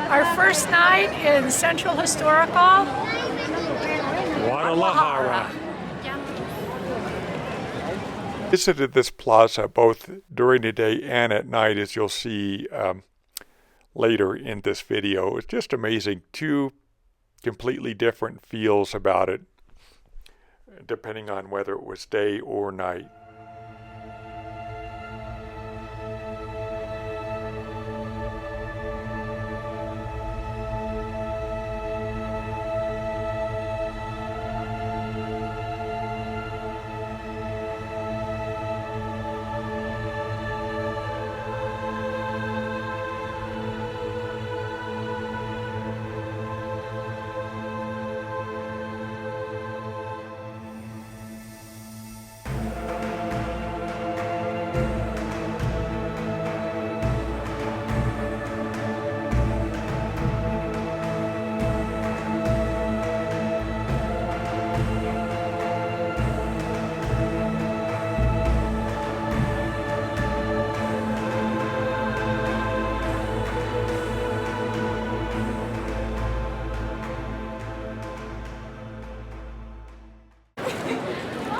Our first night in Central Historical, Guadalajara. Visited this plaza both during the day and at night, as you'll see later in this video. It's just amazing. Two completely different feels about it, depending on whether it was day or night.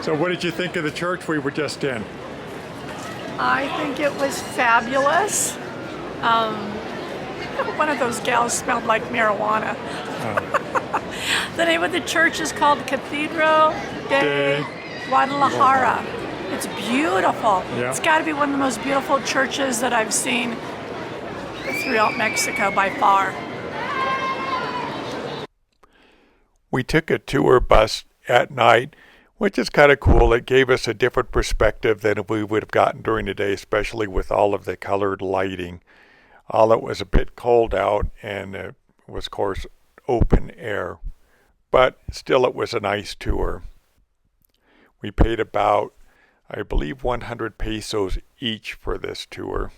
So what did you think of the church we were just in? I think it was fabulous. One of those gals smelled like marijuana. The name of the church is called Cathedral de Guadalajara. It's beautiful. Yeah. It's got to be one of the most beautiful churches that I've seen throughout Mexico by far. We took a tour bus at night, which is kind of cool. It gave us a different perspective than we would have gotten during the day, especially with all of the colored lighting. All it was a bit cold out, and it was, of course, open air. But still, it was a nice tour. We paid about, I believe, 100 pesos each for this tour.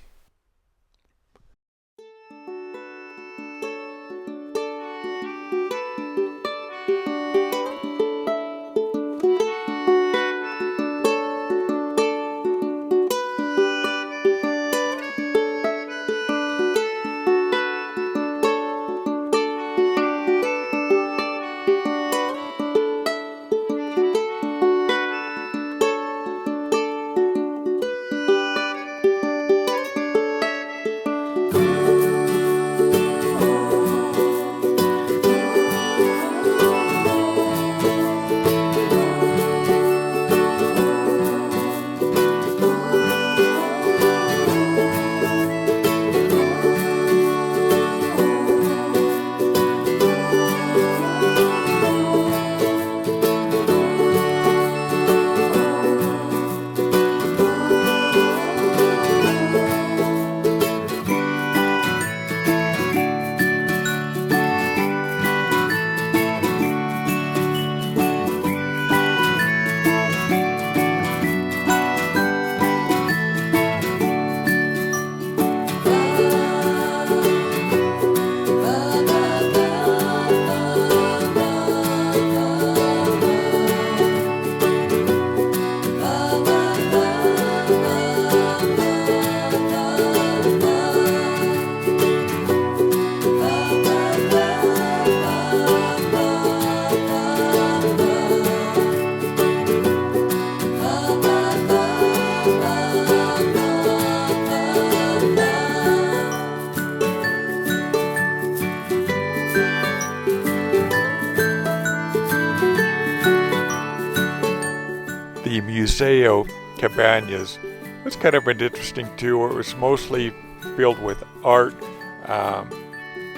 The Museo Cabañas was kind of an interesting tour. It was mostly filled with art.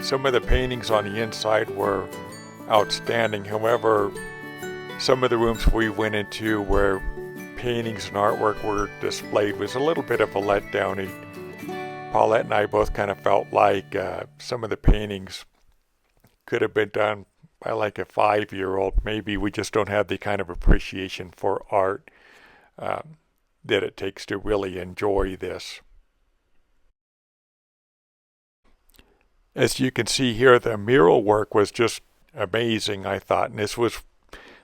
Some of the paintings on the inside were outstanding. However, some of the rooms we went into where paintings and artwork were displayed was a little bit of a letdown. Paulette and I both kind of felt like some of the paintings could have been done by like a 5-year-old. Maybe we just don't have the kind of appreciation for art that it takes to really enjoy this. As you can see here, the mural work was just amazing, I thought, and this was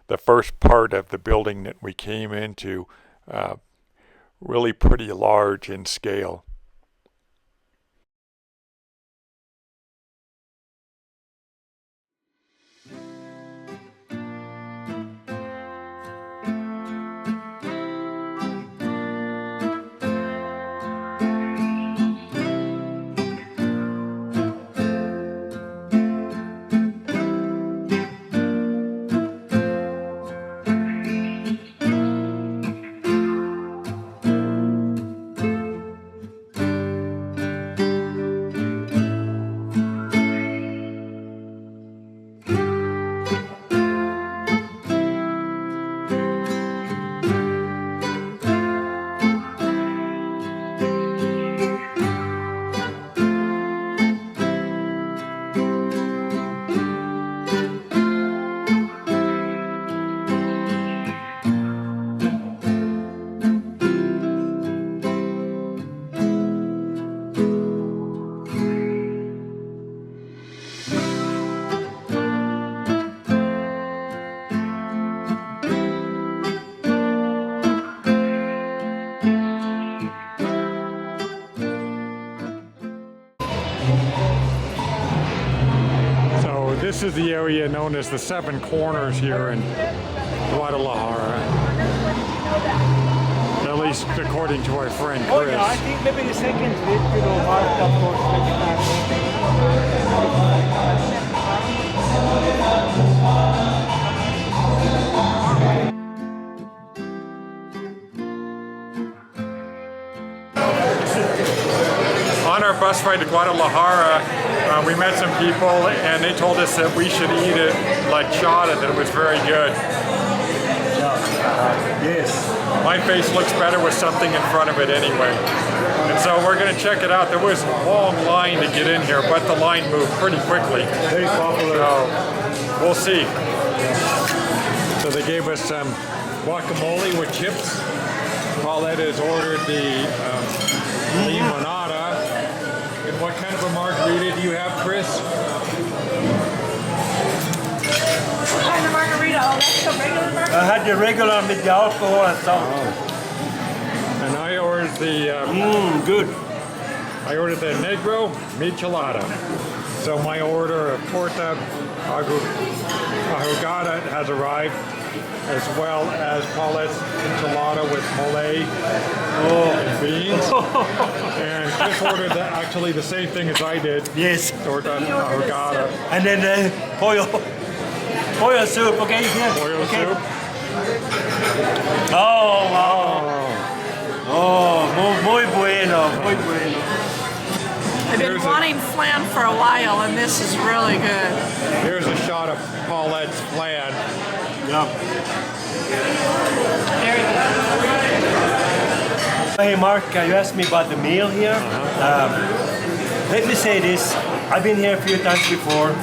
the first part of the building that we came into, really pretty large in scale. This is the area known as the Seven Corners here in Guadalajara. At least according to our friend Chris. Oh yeah, I think maybe the second bit, marked up for On our bus ride to Guadalajara, we met some people and they told us that we should eat it like chata, that it was very good. yes. My face looks better with something in front of it anyway. And so we're going to check it out. There was a long line to get in here, but the line moved pretty quickly. Very popular. So we'll see. So they gave us some guacamole with chips. Paulette has ordered the limonada. And what kind of a margarita do you have, Chris? What kind of margarita? Oh, that's the regular margarita? I had the regular with the alcohol and stuff. And I ordered the Good. I ordered the Negro Michelada. So my order of torta ahogada has arrived, as well as Paulette's enchilada with mole and beans. And Chris ordered actually the same thing as I did. Yes. Torta ahogada. And then pollo soup, okay? Yeah. Pollo okay. soup. Oh, wow. Oh, muy bueno, muy bueno. I've been Here's wanting flan for a while, and this is really good. Here's a shot of Paulette's flan. Yeah. Very good. Hey Mark, you asked me about the meal here. Let me say this, I've been here a few times before.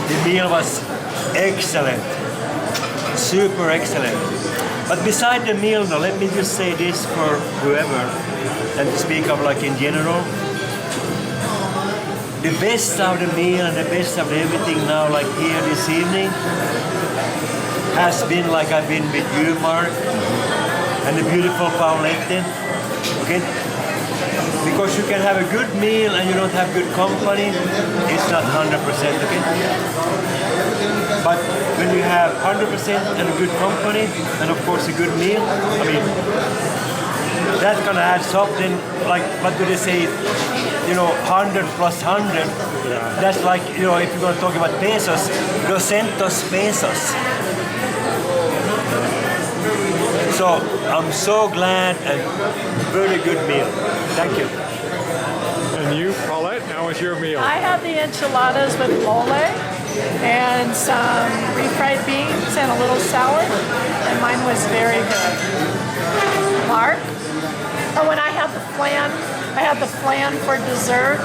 The meal was excellent, super excellent. But beside the meal though, let me just say this for whoever, and to speak of like in general. The best of the meal and the best of everything now, like here this evening, has been like I've been with you, Mark, and the beautiful Paulette, okay? Because you can have a good meal and you don't have good company, it's not 100%, okay? But when you have 100% and a good company, and of course a good meal, I mean, that kind of adds up. Then, like, what do they say? 100 plus 100. Yeah. That's like, if you're going to talk about pesos, 200 pesos. So I'm so glad, and very good meal. Thank you. And you, Paulette, how was your meal? I had the enchiladas with mole and some refried beans and a little salad, and mine was very good. Mark? Oh, when I had the flan for dessert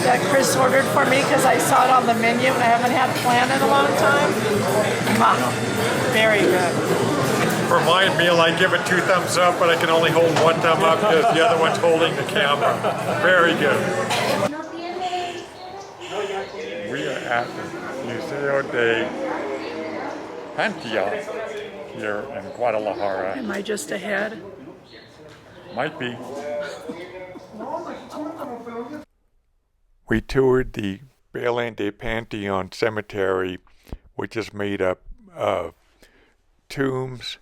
that Chris ordered for me because I saw it on the menu and I haven't had flan in a long time. Very good. For my meal, I give it 2 thumbs up, but I can only hold 1 thumb up because the other one's holding the camera. Very good. We are at the Museo de Pantia here in Guadalajara. Am I just ahead? Might be. We toured the Belén de Panteón Cemetery, which is made up of tombs,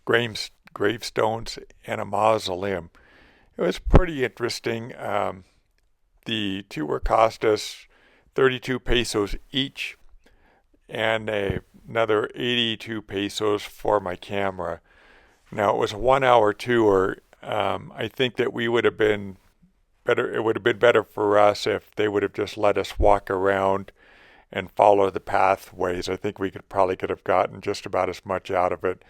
gravestones, and a mausoleum. It was pretty interesting. The tour cost us 32 pesos each, and another 82 pesos for my camera. Now, it was a 1-hour tour. I think that we would have been better. It would have been better for us if they would have just let us walk around and follow the pathways. I think we probably could have gotten just about as much out of it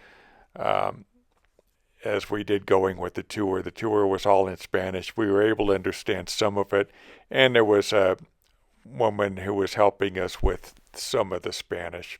as we did going with the tour. The tour was all in Spanish. We were able to understand some of it, and there was a woman who was helping us with some of the Spanish.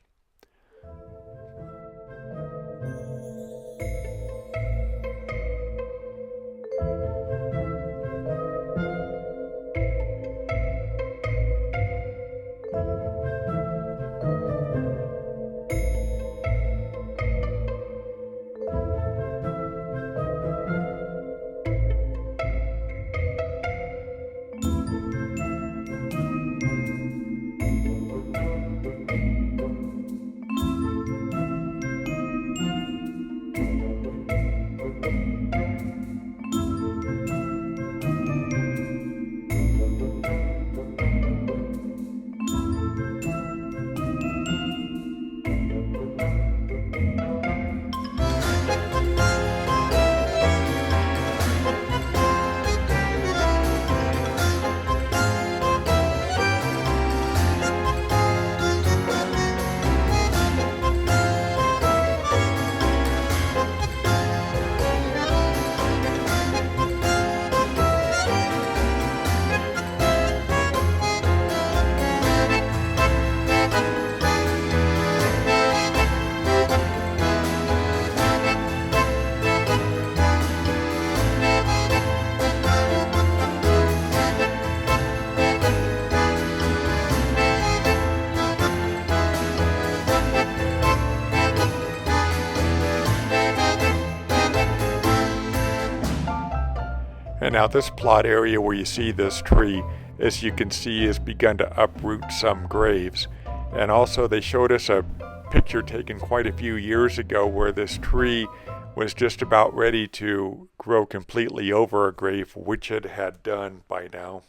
And now this plot area where you see this tree, as you can see, has begun to uproot some graves. And also they showed us a picture taken quite a few years ago where this tree was just about ready to grow completely over a grave, which it had done by now.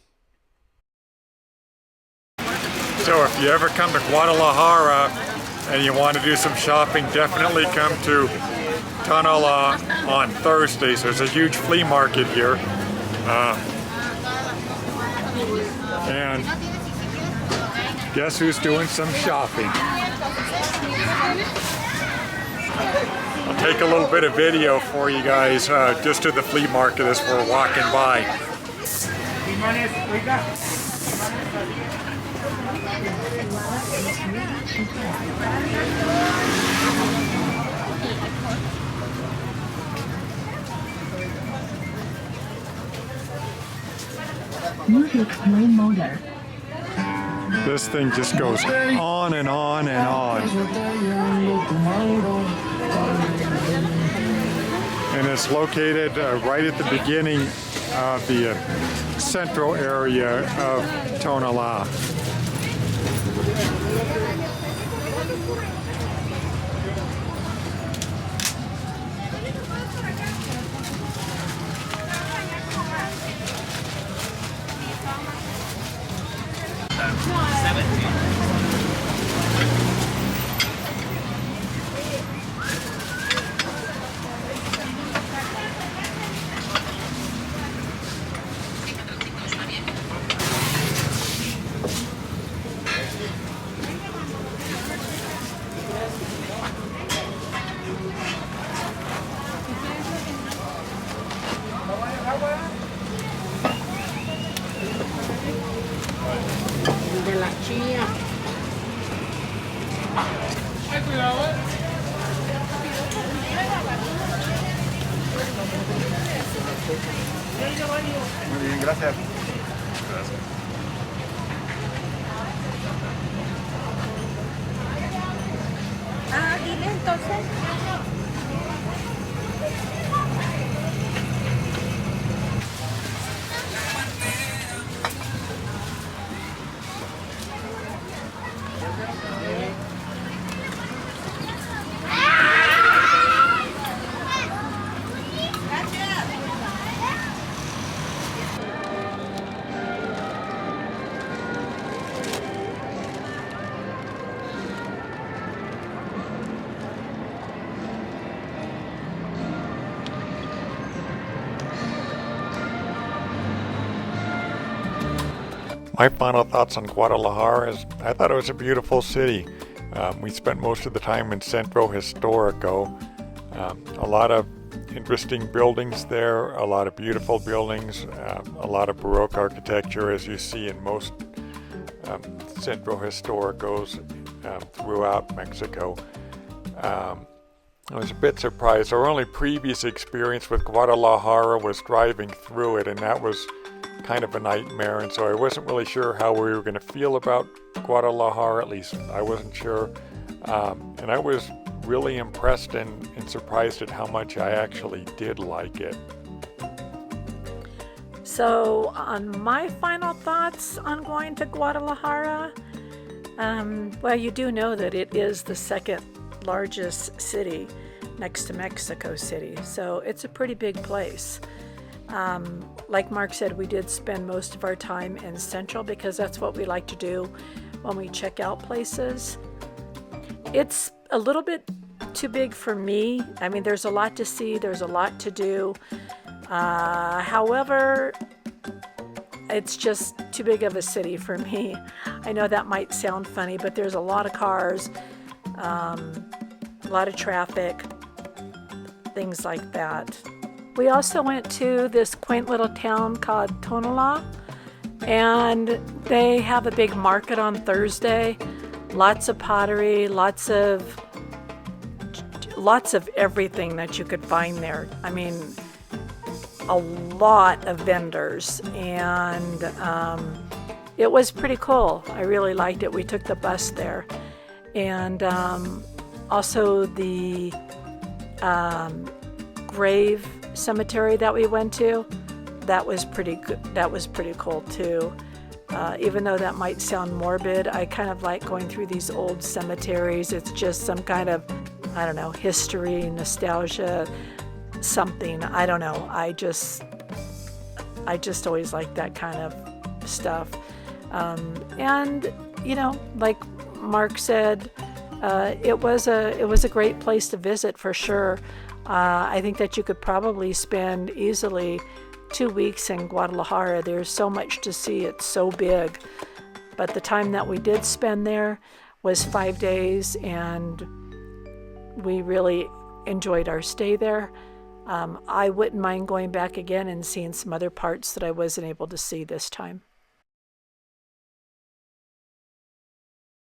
So if you ever come to Guadalajara and you want to do some shopping, definitely come to Tonalá on Thursdays. There's a huge flea market here. And guess who's doing some shopping? I'll take a little bit of video for you guys just to the flea market as we're walking by. Music play motor. This thing just goes on and on and on. And it's located right at the beginning of the central area of Tonalá. De la chía. Muy bien, gracias. Ah, dile entonces. My final thoughts on Guadalajara is I thought it was a beautiful city. We spent most of the time in Centro Historico. A lot of interesting buildings there, a lot of beautiful buildings, a lot of Baroque architecture as you see in most Centro Historicos throughout Mexico. I was a bit surprised. Our only previous experience with Guadalajara was driving through it, and that was kind of a nightmare, and so I wasn't really sure how we were going to feel about Guadalajara. At least I wasn't sure, and I was really impressed and surprised at how much I actually did like it. So on my final thoughts on going to Guadalajara, well, you do know that it is the second largest city next to Mexico City, so it's a pretty big place. Like Mark said, we did spend most of our time in Central because that's what we like to do when we check out places. It's a little bit too big for me. I mean, there's a lot to see, there's a lot to do. However, it's just too big of a city for me. I know that might sound funny, but there's a lot of cars, a lot of traffic, things like that. We also went to this quaint little town called Tonalá, and they have a big market on Thursday. Lots of pottery, lots of everything that you could find there. I mean, a lot of vendors, and it was pretty cool. I really liked it. We took the bus there, and also the grave cemetery that we went to. that was pretty good. That was pretty cool too. Even though that might sound morbid, I kind of like going through these old cemeteries. It's just some kind of, I don't know, history, nostalgia, something. I don't know. I just always like that kind of stuff. And you know, like Mark said, it was a great place to visit for sure. I think that you could probably spend easily 2 weeks in Guadalajara. There's so much to see. It's so big. But the time that we did spend there was 5 days, and we really enjoyed our stay there. I wouldn't mind going back again and seeing some other parts that I wasn't able to see this time.